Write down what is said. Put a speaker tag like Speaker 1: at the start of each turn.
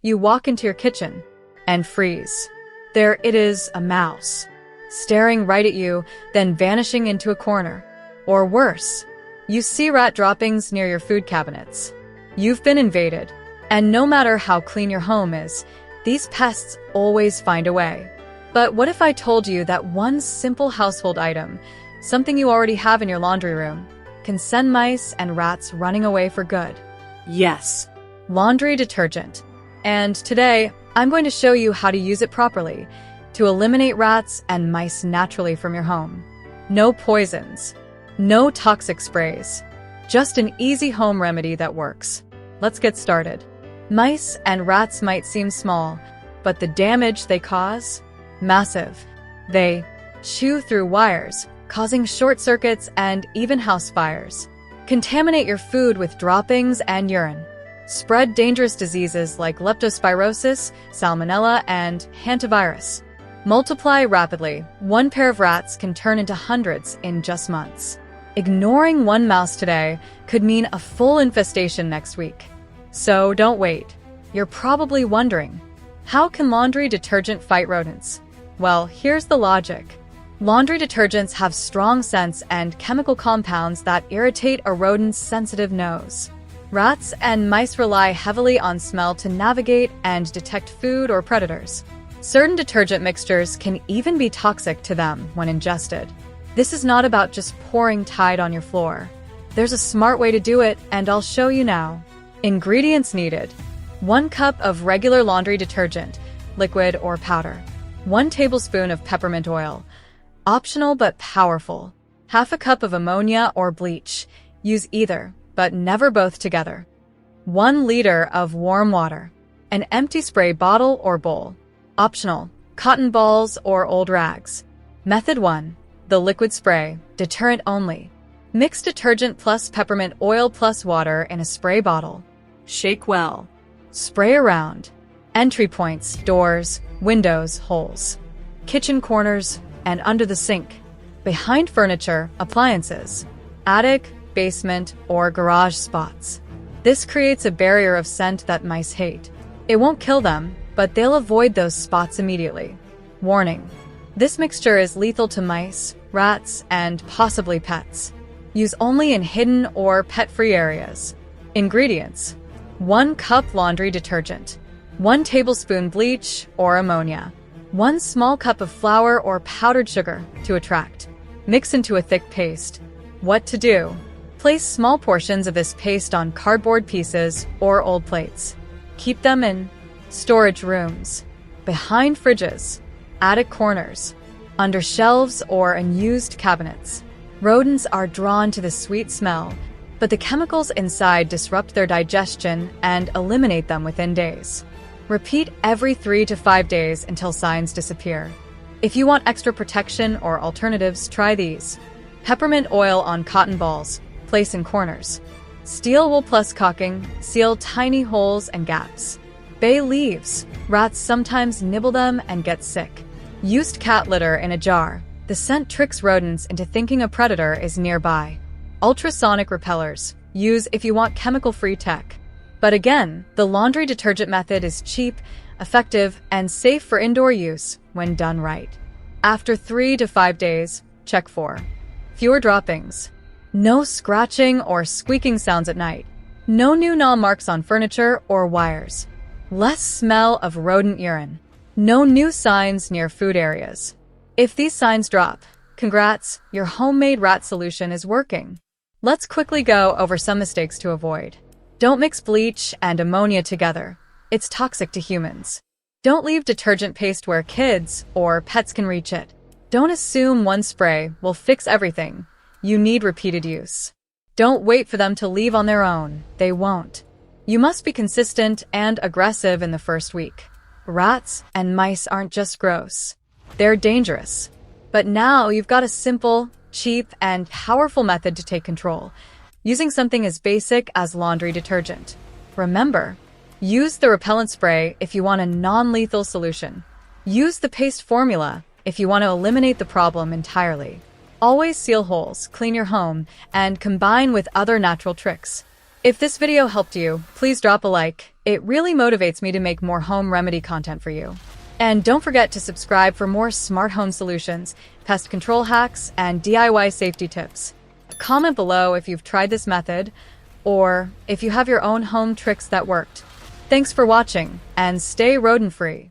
Speaker 1: You walk into your kitchen and freeze. There it is, a mouse, staring right at you, then vanishing into a corner. Or worse, you see rat droppings near your food cabinets. You've been invaded, and no matter how clean your home is, these pests always find a way. But what if I told you that one simple household item, something you already have in your laundry room, can send mice and rats running away for good? Yes, laundry detergent. And today, I'm going to show you how to use it properly to eliminate rats and mice naturally from your home. No poisons, no toxic sprays, just an easy home remedy that works. Let's get started. Mice and rats might seem small, but the damage they cause? Massive. They chew through wires, causing short circuits and even house fires. Contaminate your food with droppings and urine. Spread dangerous diseases like leptospirosis, salmonella, and hantavirus. Multiply rapidly. One pair of rats can turn into hundreds in just months. Ignoring one mouse today could mean a full infestation next week. So don't wait. You're probably wondering, how can laundry detergent fight rodents? Well, here's the logic. Laundry detergents have strong scents and chemical compounds that irritate a rodent's sensitive nose. Rats and mice rely heavily on smell to navigate and detect food or predators. Certain detergent mixtures can even be toxic to them when ingested. This is not about just pouring Tide on your floor. There's a smart way to do it, and I'll show you now. Ingredients needed: 1 cup of regular laundry detergent, liquid or powder. 1 tablespoon of peppermint oil, optional but powerful. 1/2 cup of ammonia or bleach. Use either, but never both together. 1 liter of warm water. An empty spray bottle or bowl. Optional, cotton balls or old rags. Method 1. The liquid spray, deterrent only. Mix detergent plus peppermint oil plus water in a spray bottle. Shake well. Spray around. Entry points, doors, windows, holes. Kitchen corners, and under the sink. Behind furniture, appliances. Attic, basement, or garage spots. This creates a barrier of scent that mice hate. It won't kill them, but they'll avoid those spots immediately. Warning: this mixture is lethal to mice, rats, and possibly pets. Use only in hidden or pet-free areas. Ingredients: 1 cup laundry detergent, 1 tablespoon bleach or ammonia, 1 small cup of flour or powdered sugar to attract. Mix into a thick paste. What to do? Place small portions of this paste on cardboard pieces or old plates. Keep them in storage rooms, behind fridges, attic corners, under shelves or unused cabinets. Rodents are drawn to the sweet smell, but the chemicals inside disrupt their digestion and eliminate them within days. Repeat every 3 to 5 days until signs disappear. If you want extra protection or alternatives, try these. Peppermint oil on cotton balls. Place in corners. Steel wool plus caulking, seal tiny holes and gaps. Bay leaves. Rats sometimes nibble them and get sick. Used cat litter in a jar. The scent tricks rodents into thinking a predator is nearby. Ultrasonic repellers. Use if you want chemical-free tech. But again, the laundry detergent method is cheap, effective, and safe for indoor use when done right. After 3 to 5 days, check for fewer droppings. No scratching or squeaking sounds at night. No new gnaw marks on furniture or wires. Less smell of rodent urine. No new signs near food areas. If these signs drop, congrats, your homemade rat solution is working. Let's quickly go over some mistakes to avoid. Don't mix bleach and ammonia together. It's toxic to humans. Don't leave detergent paste where kids or pets can reach it. Don't assume one spray will fix everything. You need repeated use. Don't wait for them to leave on their own. They won't. You must be consistent and aggressive in the first week. Rats and mice aren't just gross. They're dangerous. But now you've got a simple, cheap, and powerful method to take control, using something as basic as laundry detergent. Remember, use the repellent spray if you want a non-lethal solution. Use the paste formula if you want to eliminate the problem entirely. Always seal holes, clean your home, and combine with other natural tricks. If this video helped you, please drop a like. It really motivates me to make more home remedy content for you. And don't forget to subscribe for more smart home solutions, pest control hacks, and DIY safety tips. Comment below if you've tried this method, or if you have your own home tricks that worked. Thanks for watching, and stay rodent-free.